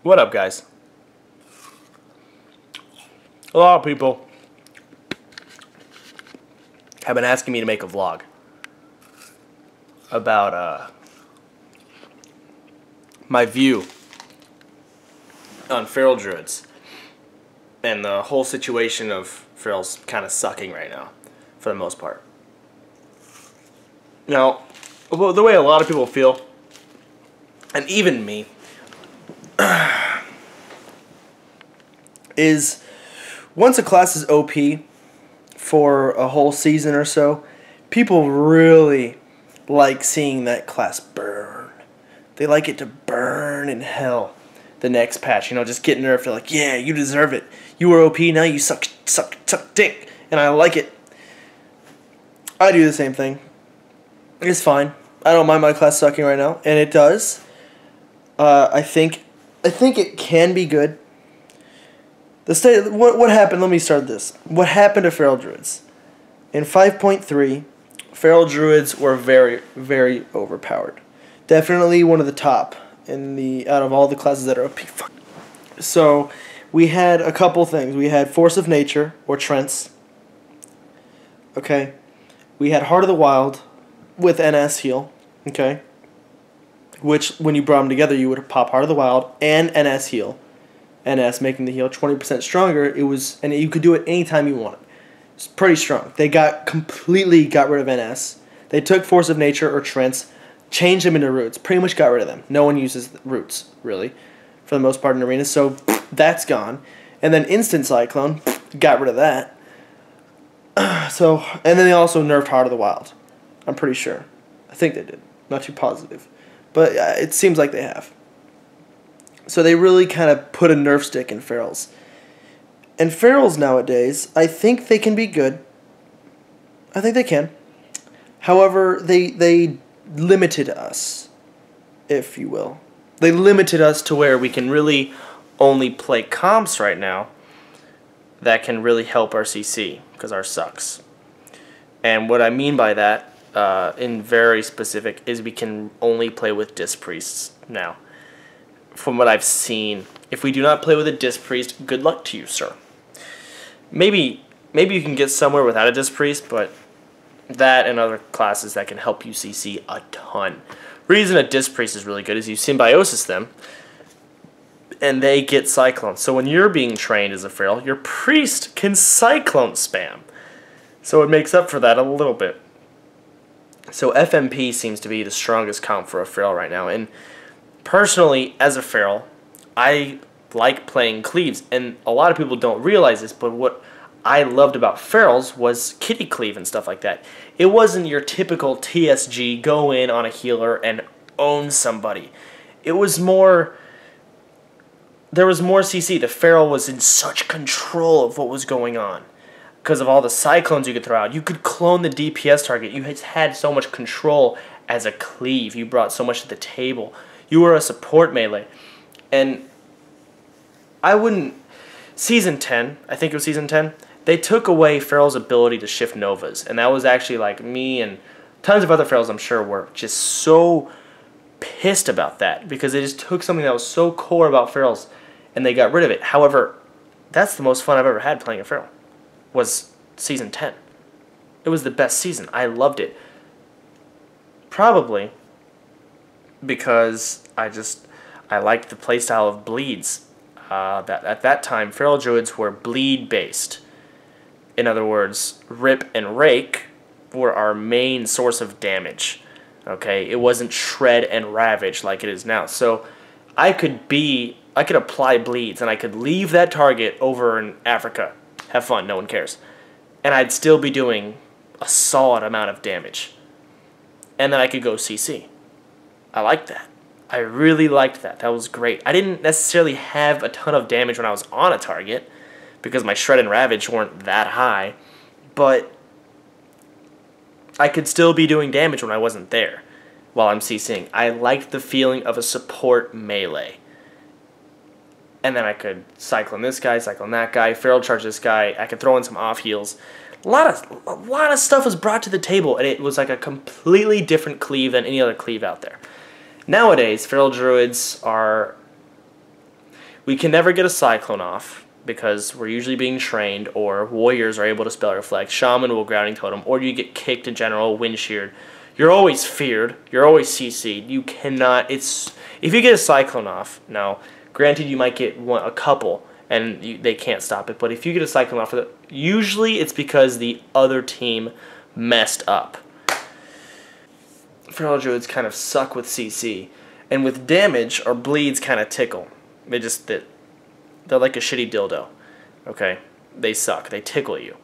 What up, guys? A lot of people have been asking me to make a vlog about my view on feral druids and the whole situation of ferals kind of sucking right now, for the most part. Now, the way a lot of people feel, and even me, is once a class is OP for a whole season or so, people really like seeing that class burn. They like it to burn in hell the next patch. You know, just get nerfed. They're like, yeah, you deserve it. You were OP, now you suck dick. And I like it. I do the same thing. It's fine. I don't mind my class sucking right now, and it does. I think it can be good. What happened? Let me start this. What happened to feral druids? In 5.3, feral druids were very, very overpowered. Definitely one of the top out of all the classes that are OP. So we had a couple things. We had Force of Nature or Trents. Okay. We had Heart of the Wild with NS heal. Okay. Which, when you brought them together, you would pop Heart of the Wild and NS heal. NS making the heal 20% stronger. And you could do it anytime you wanted. It's pretty strong. They completely got rid of NS. They took Force of Nature or Trents, changed them into roots. Pretty much got rid of them. No one uses roots, really, for the most part in arenas. So that's gone. And then Instant Cyclone got rid of that. And then they also nerfed Heart of the Wild. I'm pretty sure. I think they did. Not too positive. But it seems like they have. So they really kind of put a nerf stick in ferals. And ferals nowadays, I think they can be good. I think they can. However, they limited us, if you will. They limited us to where we can really only play comps right now that can really help our CC, because ours sucks. And what I mean by that, in very specific, is we can only play with Disc Priests now. From what I've seen, if we do not play with a Disc Priest, good luck to you, sir. Maybe you can get somewhere without a Disc Priest, but that and other classes that can help you CC a ton. Reason a Disc Priest is really good is you symbiosis them, and they get Cyclone. So when you're being trained as a feral, your priest can Cyclone spam. So it makes up for that a little bit. So FMP seems to be the strongest comp for a feral right now. And personally, as a feral, I like playing cleaves. And a lot of people don't realize this, but what I loved about ferals was kitty cleave and stuff like that. It wasn't your typical TSG, go in on a healer and own somebody. It was more... There was more CC. The feral was in such control of what was going on because of all the cyclones you could throw out. You could clone the DPS target. You had so much control as a cleave. You brought so much to the table. You were a support melee. And I wouldn't... Season 10, I think it was Season 10, they took away feral's ability to shift novas. And that was actually like me and tons of other ferals, I'm sure, were just so pissed about that because they just took something that was so core about ferals and they got rid of it. However, that's the most fun I've ever had playing a feral, was Season 10. It was the best season. I loved it. Probably because I liked the playstyle of bleeds. At that time, feral druids were bleed based. In other words, rip and rake were our main source of damage. Okay, it wasn't shred and ravage like it is now. So I could apply bleeds and I could leave that target over in Africa. Have fun, no one cares. And I'd still be doing a solid amount of damage. And then I could go CC. I liked that. I really liked that. That was great. I didn't necessarily have a ton of damage when I was on a target because my shred and ravage weren't that high, but I could still be doing damage when I wasn't there while I'm CCing. I liked the feeling of a support melee. And then I could cyclone this guy, cyclone that guy, feral charge this guy. I could throw in some off heals. A lot of stuff was brought to the table, and it was like a completely different cleave than any other cleave out there. Nowadays, feral druids are... We can never get a Cyclone off because we're usually being trained, or Warriors are able to spell reflect. Shaman will grounding totem, or you get kicked in general, wind sheared. You're always feared. You're always CC'd. You cannot. If you get a Cyclone off, now, granted you might get a couple, and they can't stop it. But if you get a Cyclone off, usually it's because the other team messed up. Feral Druids kind of suck with CC, and with damage or bleeds kind of tickle. They're like a shitty dildo. Okay, they suck. They tickle you.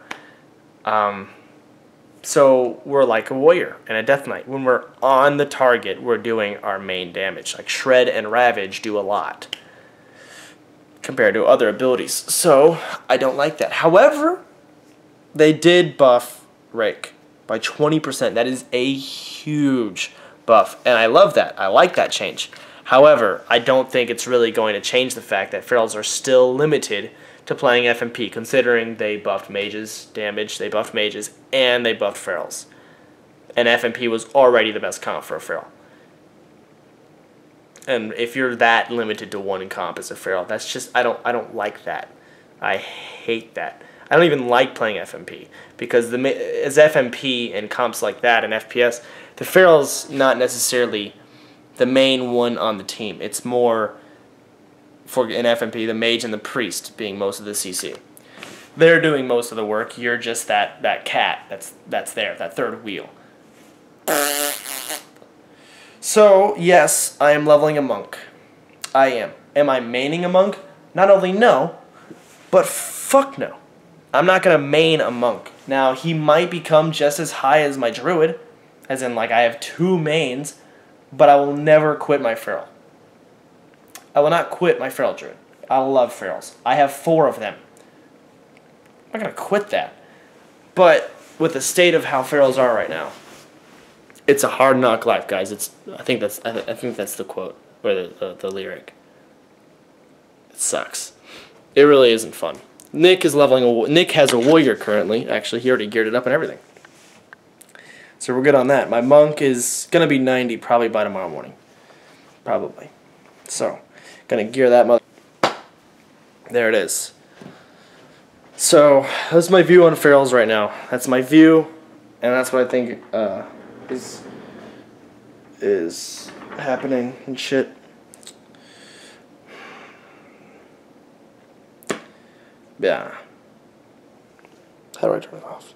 So we're like a warrior and a death knight. When we're on the target, we're doing our main damage. Like Shred and Ravage do a lot compared to other abilities. So I don't like that. However, they did buff Rake by 20%. That is a huge buff, and I love that. I like that change. However, I don't think it's really going to change the fact that Ferals are still limited to playing FMP, considering they buffed mages damage, they buffed mages, and they buffed Ferals. And FMP was already the best comp for a Feral. And if you're that limited to one comp as a Feral, that's just I don't like that. I hate that. I don't even like playing FMP because as FMP and comps like that and FPS, the Feral's not necessarily the main one on the team. It's more for in FMP the mage and the priest being most of the CC. They're doing most of the work. You're just that cat that's there, that third wheel. So yes, I am leveling a monk. I am. Am I maining a monk? Not only no, but fuck no. I'm not going to main a monk. Now, he might become just as high as my druid, as in, like, I have 2 mains, but I will never quit my feral. I will not quit my feral druid. I love ferals. I have 4 of them. I'm not going to quit that. But with the state of how ferals are right now, it's a hard knock life, guys. I think that's the quote, or the lyric. It sucks. It really isn't fun. Nick is leveling Nick has a warrior currently. Actually, he already geared it up and everything. So we're good on that. My monk is gonna be 90 probably by tomorrow morning. Probably. So, gonna gear that mother. There it is. So, that's my view on ferals right now. That's my view, and that's what I think is happening and shit. Yeah. How do I turn it off?